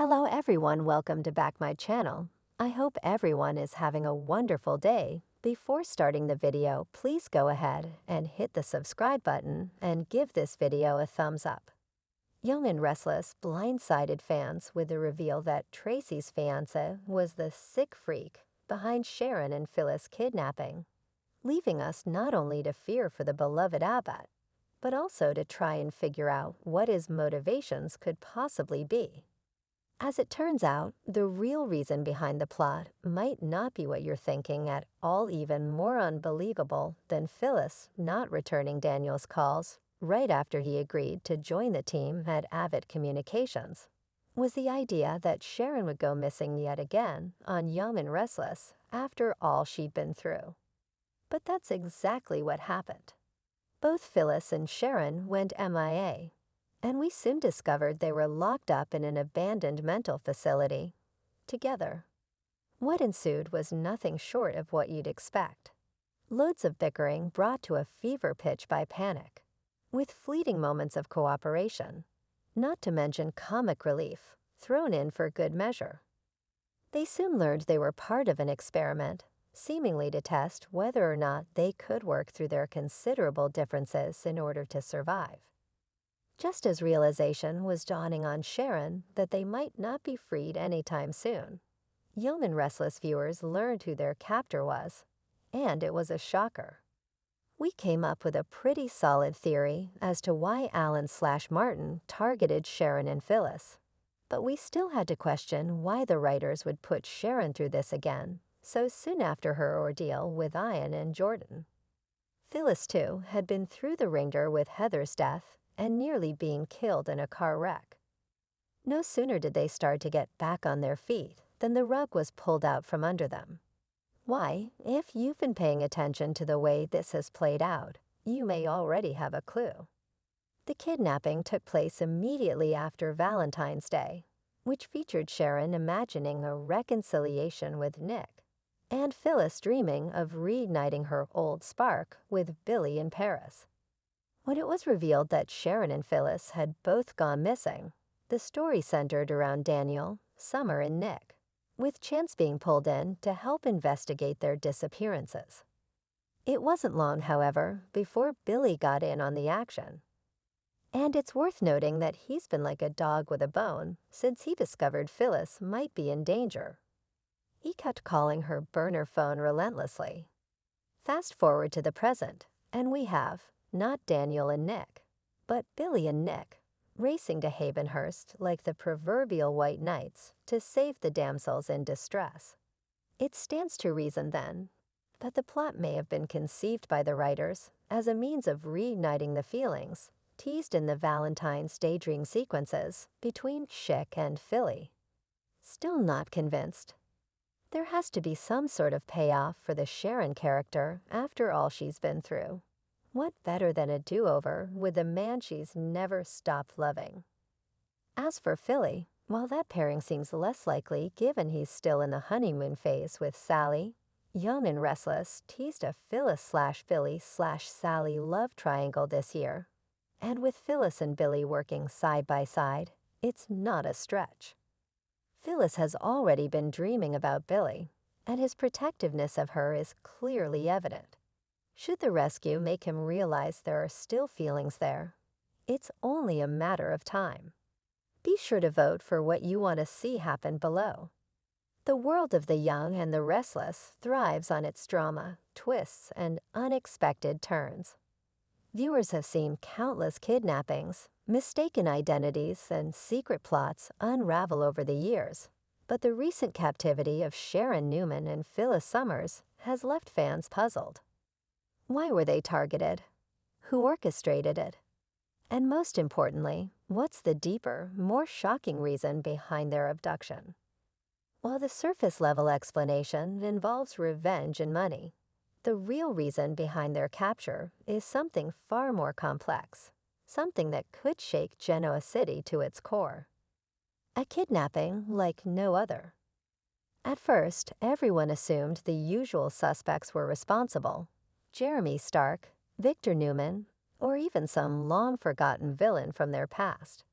Hello everyone, welcome to back my channel. I hope everyone is having a wonderful day. Before starting the video, please go ahead and hit the subscribe button and give this video a thumbs up. Young and Restless blindsided fans with the reveal that Tracy's fiancé was the sick freak behind Sharon and Phyllis kidnapping, leaving us not only to fear for the beloved abbot, but also to try and figure out what his motivations could possibly be. As it turns out, the real reason behind the plot might not be what you're thinking at all. Even more unbelievable than Phyllis not returning Daniel's calls right after he agreed to join the team at Avid Communications was the idea that Sharon would go missing yet again on Young and Restless after all she'd been through. But that's exactly what happened. Both Phyllis and Sharon went MIA, and we soon discovered they were locked up in an abandoned mental facility together. What ensued was nothing short of what you'd expect. Loads of bickering brought to a fever pitch by panic, with fleeting moments of cooperation, not to mention comic relief thrown in for good measure. They soon learned they were part of an experiment, seemingly to test whether or not they could work through their considerable differences in order to survive. Just as realization was dawning on Sharon that they might not be freed anytime soon, Young and Restless viewers learned who their captor was, and it was a shocker. We came up with a pretty solid theory as to why Alan/Martin targeted Sharon and Phyllis, but we still had to question why the writers would put Sharon through this again so soon after her ordeal with Ian and Jordan. Phyllis, too, had been through the ringer with Heather's death and nearly being killed in a car wreck. No sooner did they start to get back on their feet than the rug was pulled out from under them. Why, if you've been paying attention to the way this has played out, you may already have a clue. The kidnapping took place immediately after Valentine's Day, which featured Sharon imagining a reconciliation with Nick, and Phyllis dreaming of reigniting her old spark with Billy in Paris. When it was revealed that Sharon and Phyllis had both gone missing, the story centered around Daniel, Summer, and Nick, with Chance being pulled in to help investigate their disappearances. It wasn't long, however, before Billy got in on the action. And it's worth noting that he's been like a dog with a bone since he discovered Phyllis might be in danger. He kept calling her burner phone relentlessly. Fast forward to the present, and we have not Daniel and Nick, but Billy and Nick, racing to Havenhurst like the proverbial white knights to save the damsels in distress. It stands to reason, then, that the plot may have been conceived by the writers as a means of reigniting the feelings teased in the Valentine's daydream sequences between Chick and Philly. Still not convinced. There has to be some sort of payoff for the Sharon character after all she's been through. What better than a do-over with the man she's never stopped loving? As for Philly, while that pairing seems less likely given he's still in the honeymoon phase with Sally, Young and Restless teased a Phyllis/Billy/Sally love triangle this year. And with Phyllis and Billy working side by side, it's not a stretch. Phyllis has already been dreaming about Billy, and his protectiveness of her is clearly evident. Should the rescue make him realize there are still feelings there, it's only a matter of time. Be sure to vote for what you want to see happen below. The world of the Young and the Restless thrives on its drama, twists, and unexpected turns. Viewers have seen countless kidnappings, mistaken identities, and secret plots unravel over the years, but the recent captivity of Sharon Newman and Phyllis Summers has left fans puzzled. Why were they targeted? Who orchestrated it? And most importantly, what's the deeper, more shocking reason behind their abduction? While the surface-level explanation involves revenge and money, the real reason behind their capture is something far more complex, something that could shake Genoa City to its core. A kidnapping like no other. At first, everyone assumed the usual suspects were responsible: Jeremy Stark, Victor Newman, or even some long-forgotten villain from their past.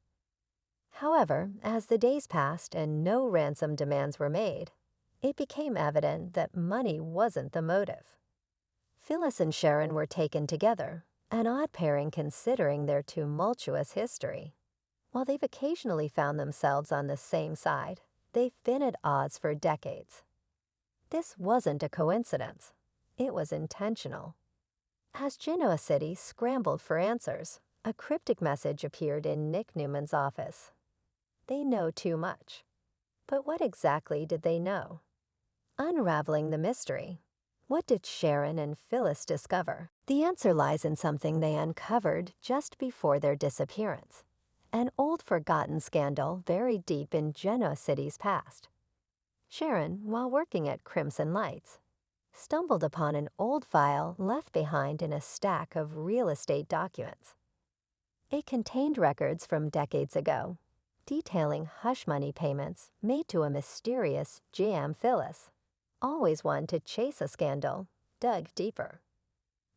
However, as the days passed and no ransom demands were made, it became evident that money wasn't the motive. Phyllis and Sharon were taken together, an odd pairing considering their tumultuous history. While they've occasionally found themselves on the same side, they've been at odds for decades. This wasn't a coincidence. It was intentional. As Genoa City scrambled for answers, a cryptic message appeared in Nick Newman's office. They know too much. But what exactly did they know? Unraveling the mystery. What did Sharon and Phyllis discover? The answer lies in something they uncovered just before their disappearance. An old forgotten scandal buried deep in Genoa City's past. Sharon, while working at Crimson Lights, stumbled upon an old file left behind in a stack of real estate documents. It contained records from decades ago, detailing hush money payments made to a mysterious GM Phyllis, always one to chase a scandal, dug deeper.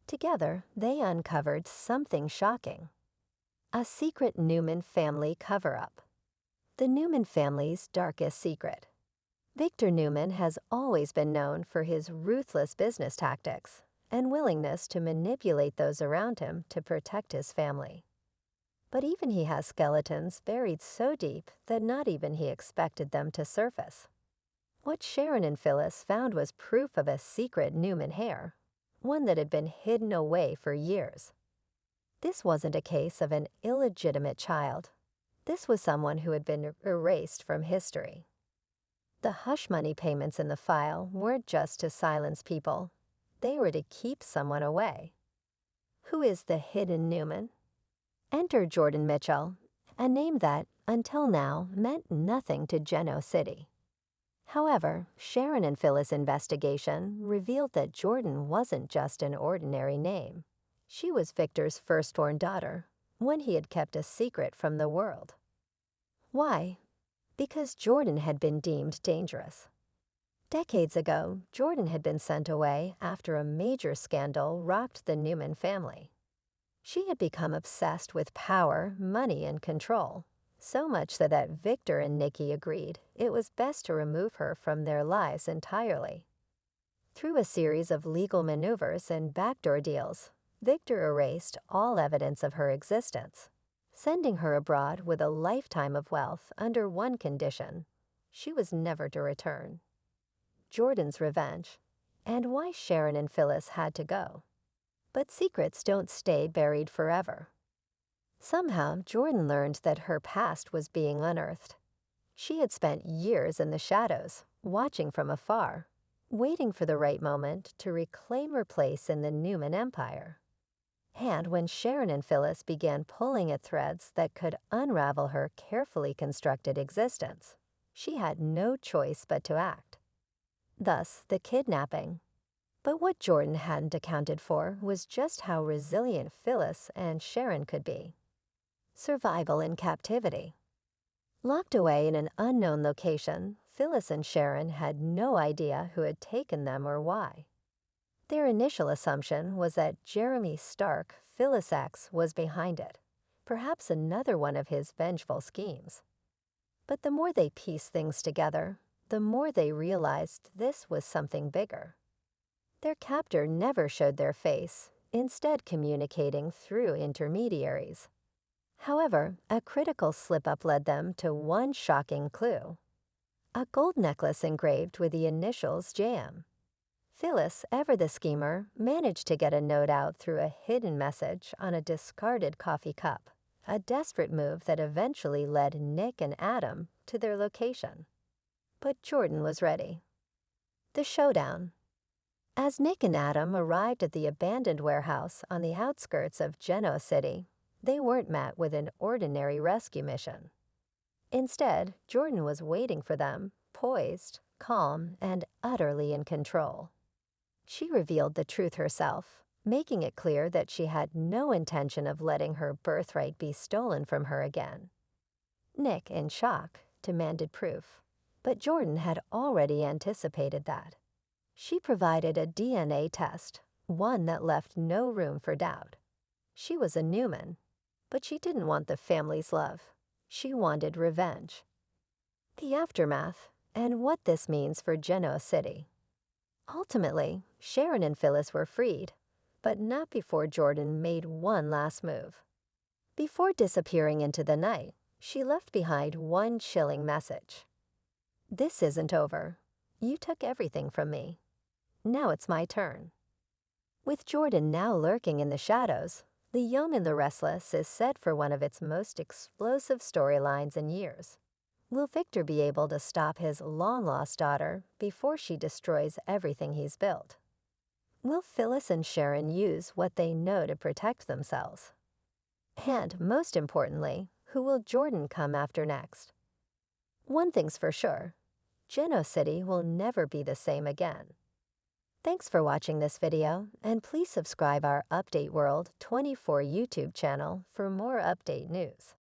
Together, they uncovered something shocking. A secret Newman family cover-up. The Newman family's darkest secret. Victor Newman has always been known for his ruthless business tactics and willingness to manipulate those around him to protect his family. But even he has skeletons buried so deep that not even he expected them to surface. What Sharon and Phyllis found was proof of a secret Newman heir, one that had been hidden away for years. This wasn't a case of an illegitimate child. This was someone who had been erased from history. The hush money payments in the file weren't just to silence people. They were to keep someone away. Who is the hidden Newman? Enter Jordan Mitchell, a name that, until now, meant nothing to Genoa City. However, Sharon and Phyllis' investigation revealed that Jordan wasn't just an ordinary name. She was Victor's firstborn daughter, one he had kept a secret from the world. Why? Because Jordan had been deemed dangerous. Decades ago, Jordan had been sent away after a major scandal rocked the Newman family. She had become obsessed with power, money, and control, so much that Victor and Nikki agreed it was best to remove her from their lives entirely. Through a series of legal maneuvers and backdoor deals, Victor erased all evidence of her existence, sending her abroad with a lifetime of wealth under one condition: she was never to return. Jordan's revenge, and why Sharon and Phyllis had to go. But secrets don't stay buried forever. Somehow, Jordan learned that her past was being unearthed. She had spent years in the shadows, watching from afar, waiting for the right moment to reclaim her place in the Newman empire. And when Sharon and Phyllis began pulling at threads that could unravel her carefully constructed existence, she had no choice but to act. Thus, the kidnapping. But what Jordan hadn't accounted for was just how resilient Phyllis and Sharon could be. Survival in captivity. Locked away in an unknown location, Phyllis and Sharon had no idea who had taken them or why. Their initial assumption was that Jeremy Stark, Phyllis' ex, was behind it, perhaps another one of his vengeful schemes. But the more they pieced things together, the more they realized this was something bigger. Their captor never showed their face, instead communicating through intermediaries. However, a critical slip-up led them to one shocking clue: a gold necklace engraved with the initials JM. Phyllis, ever the schemer, managed to get a note out through a hidden message on a discarded coffee cup, a desperate move that eventually led Nick and Adam to their location. But Jordan was ready. The showdown. As Nick and Adam arrived at the abandoned warehouse on the outskirts of Genoa City, they weren't met with an ordinary rescue mission. Instead, Jordan was waiting for them, poised, calm, and utterly in control. She revealed the truth herself, making it clear that she had no intention of letting her birthright be stolen from her again. Nick, in shock, demanded proof, but Jordan had already anticipated that. She provided a DNA test, one that left no room for doubt. She was a Newman, but she didn't want the family's love. She wanted revenge. The aftermath, and what this means for Genoa City. Ultimately, Sharon and Phyllis were freed, but not before Jordan made one last move. Before disappearing into the night, she left behind one chilling message. "This isn't over. You took everything from me. Now it's my turn." With Jordan now lurking in the shadows, The Young and the Restless is set for one of its most explosive storylines in years. Will Victor be able to stop his long-lost daughter before she destroys everything he's built? Will Phyllis and Sharon use what they know to protect themselves? And most importantly, who will Jordan come after next? One thing's for sure, Genoa City will never be the same again. Thanks for watching this video, and please subscribe our Update World 24 YouTube channel for more update news.